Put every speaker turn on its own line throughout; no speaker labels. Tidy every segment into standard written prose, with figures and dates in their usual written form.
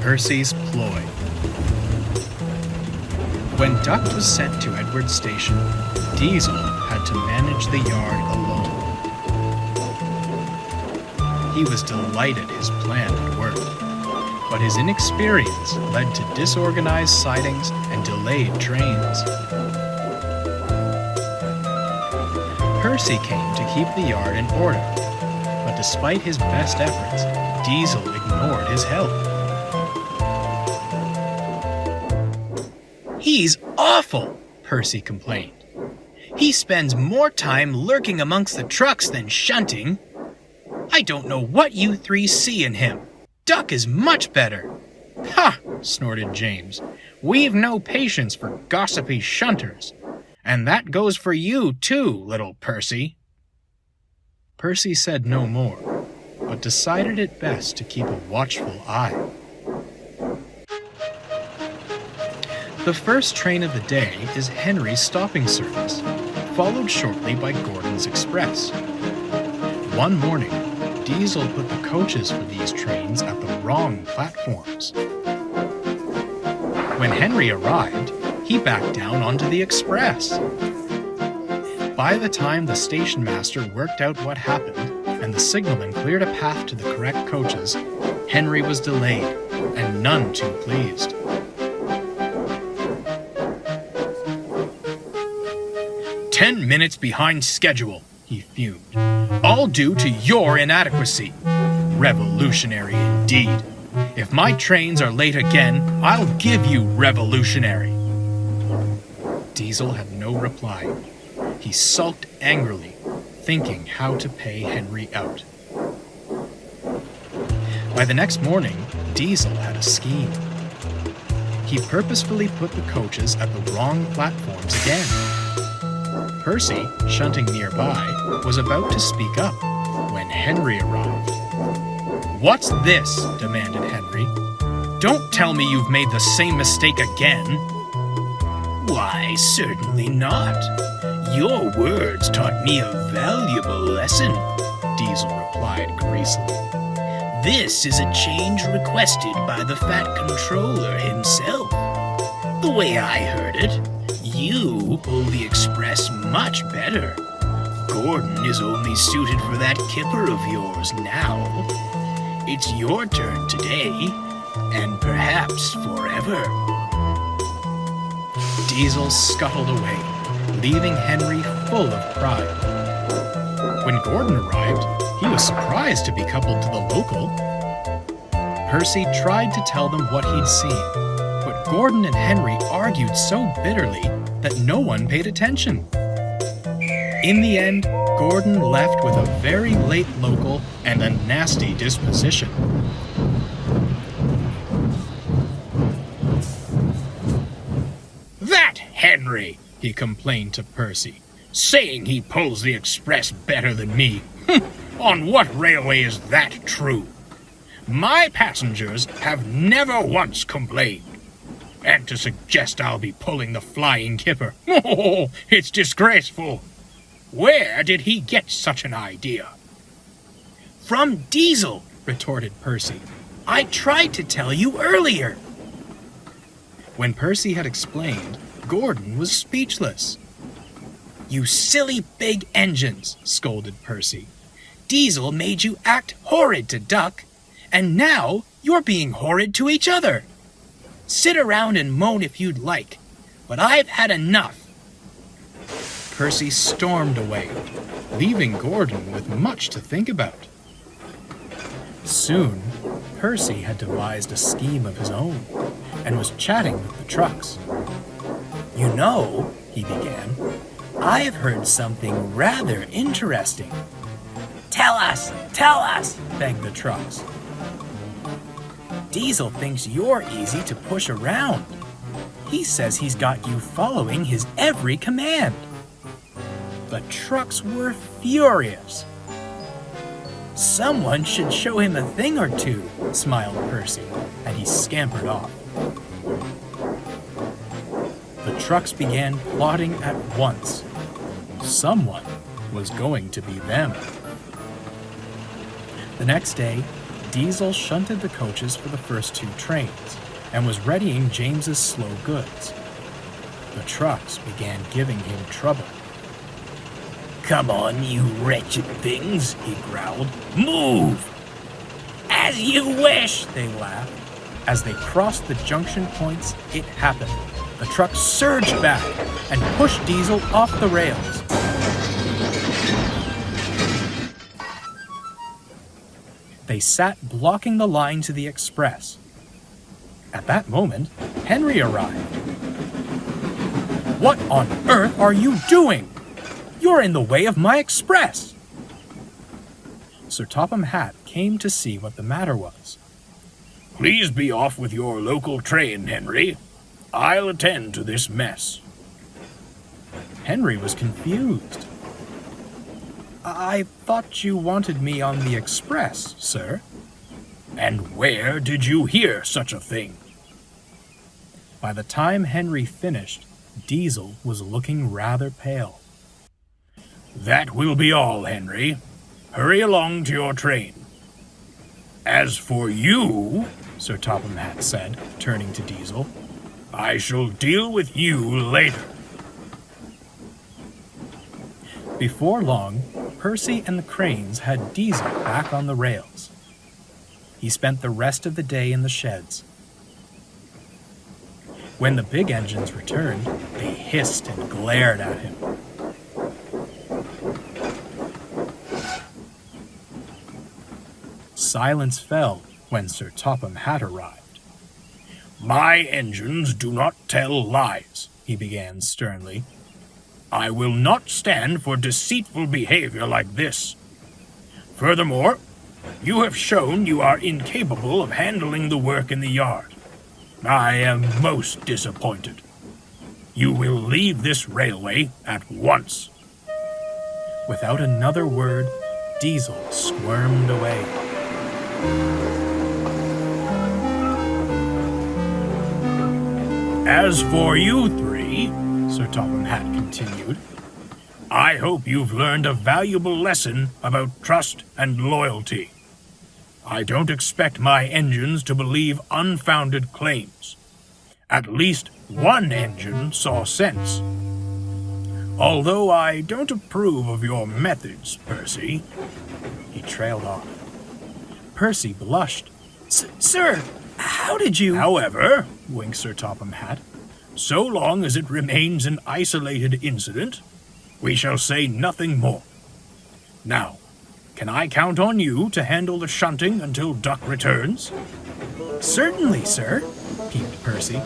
Percy's Ploy. When Duck was sent to Edward's station, Diesel had to manage the yard alone. He was delighted his plan had worked, but his inexperience led to disorganized sidings and delayed trains. Percy came to keep the yard in order, but despite his best efforts, Diesel ignored his help. "He's awful," Percy complained. "He spends more time lurking amongst the trucks than shunting. I don't know what you three see in him. Duck is much better." "Ha!" snorted James. "We've no patience for gossipy shunters. And that goes for you too, little Percy." Percy said no more, but decided it best to keep a watchful eye. The first train of the day is Henry's stopping service, followed shortly by Gordon's Express. One morning, Diesel put the coaches for these trains at the wrong platforms. When Henry arrived, he backed down onto the Express. By the time the station master worked out what happened and the signalman cleared a path to the correct coaches, Henry was delayed and none too pleased. "10 minutes behind schedule," he fumed. "All due to your inadequacy. Revolutionary indeed. If my trains are late again, I'll give you revolutionary." Diesel had no reply. He sulked angrily, thinking how to pay Henry out. By the next morning, Diesel had a scheme. He purposefully put the coaches at the wrong platforms again. Percy, shunting nearby, was about to speak up when Henry arrived. "What's this?" demanded Henry. "Don't tell me you've made the same mistake again." "Why, certainly not. Your words taught me a valuable lesson," Diesel replied greasily. "This is a change requested by the Fat Controller himself. The way I heard it, you pull the Express much better. Gordon is only suited for that kipper of yours now. It's your turn today, and perhaps forever." Diesel scuttled away, leaving Henry full of pride. When Gordon arrived, he was surprised to be coupled to the local. Percy tried to tell them what he'd seen, but Gordon and Henry argued so bitterly that no one paid attention. In the end, Gordon left with a very late local and a nasty disposition. "That Henry," he complained to Percy, "saying he pulls the Express better than me. On what railway is that true? My passengers have never once complained. And to suggest I'll be pulling the flying kipper, oh, it's disgraceful. Where did he get such an idea?" "From Diesel," retorted Percy. "I tried to tell you earlier." When Percy had explained, Gordon was speechless. "You silly big engines," scolded Percy. "Diesel made you act horrid to Duck, and now you're being horrid to each other. Sit around and moan if you'd like, but I've had enough." Percy stormed away, leaving Gordon with much to think about. Soon, Percy had devised a scheme of his own, and was chatting with the trucks. "You know," he began, "I've heard something rather interesting." Tell us, begged the trucks. "Diesel thinks you're easy to push around. He says he's got you following his every command." The trucks were furious. "Someone should show him a thing or two," smiled Percy, and he scampered off. The trucks began plotting at once. Someone was going to be them.
The next day, Diesel shunted the coaches for the first 2 trains and was readying James's slow goods. The trucks began giving him trouble.
"Come on, you wretched things," he growled. "Move!"
"As you wish," they laughed. As they crossed the junction points, it happened. The truck surged back and pushed Diesel off the rails. They sat blocking the line to the express. At that moment, Henry arrived. "What on earth are you doing? You're in the way of my express!" Sir Topham Hatt came to see what the matter was.
"Please be off with your local train, Henry. I'll attend to this mess."
Henry was confused. "I thought you wanted me on the express, sir."
"And where did you hear such a thing?"
By the time Henry finished, Diesel was looking rather pale.
"That will be all, Henry. Hurry along to your train. As for you," Sir Topham Hatt said, turning to Diesel, "I shall deal with you later."
Before long, Percy and the Cranes had Diesel back on the rails. He spent the rest of the day in the sheds. When the big engines returned, they hissed and glared at him. Silence fell when Sir Topham Hatt arrived.
"My engines do not tell lies," he began sternly. "I will not stand for deceitful behavior like this. Furthermore, you have shown you are incapable of handling the work in the yard. I am most disappointed. You will leave this railway at once."
Without another word, Diesel squirmed away.
"As for you 3, Sir Topham Hatt continued, "I hope you've learned a valuable lesson about trust and loyalty. I don't expect my engines to believe unfounded claims. At least one engine saw sense. Although I don't approve of your methods, Percy."
He trailed off. Percy blushed. Sir, how did you—"
"However," winked Sir Topham Hatt, "so long as it remains an isolated incident, we shall say nothing more. Now, can I count on you to handle the shunting until Duck returns?"
"Certainly, sir," peeped Percy,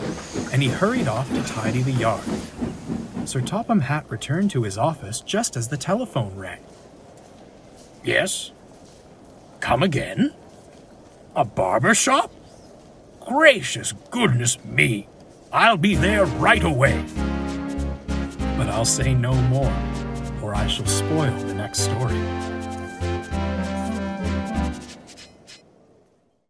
and he hurried off to tidy the yard. Sir Topham Hatt returned to his office just as the telephone rang.
"Yes? Come again? A barber shop? Gracious goodness me! I'll be there right away."
But I'll say no more, or I shall spoil the next story.